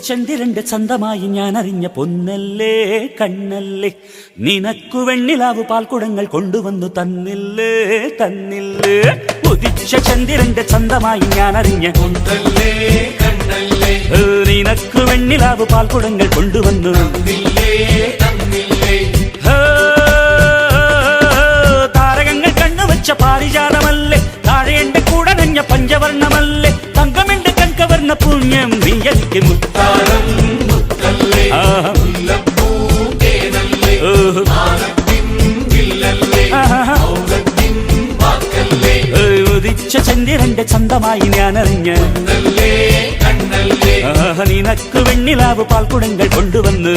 ചന്ദ്രന്റെ ചന്തമായി ഞാൻ അറിഞ്ഞ പൊന്നല്ലേ കണ്ണല്ലേ, നിനക്കു വെണ്ണിലാവ് പാൽക്കുടങ്ങൾ കൊണ്ടുവന്നു തന്നില്ലേ തന്നില്ലേ. ഉദിച്ച ചന്ദ്രന്റെ ചന്തമായി ഞാൻ അറിഞ്ഞ പൊന്നല്ലേ കണ്ണല്ലേ, നിനക്കു വെണ്ണിലാവ് പാൽക്കുടങ്ങൾ കൊണ്ടുവന്നു തന്നില്ലേ തന്നില്ലേ. താരകങ്ങൾ കണ്ണുവച്ച പാരിജാതമല്ലേ, താഴെ എന്റെ കൂടെ നഞ്ഞ പഞ്ചവർണ്ണമല്ലേ, തങ്കമെന്റെ കൺകവർണ്ണ പുണ്യം നീ എനിക്ക് മുത്താരം മുത്തല്ലേ, ഉദിച്ച ചന്ദ്രന്റെ ചന്തമായി ഞാൻ അറിഞ്ഞ നിനക്ക് വെണ്ണിലാവ് പാൽക്കുടങ്ങൾ കൊണ്ടുവന്ന്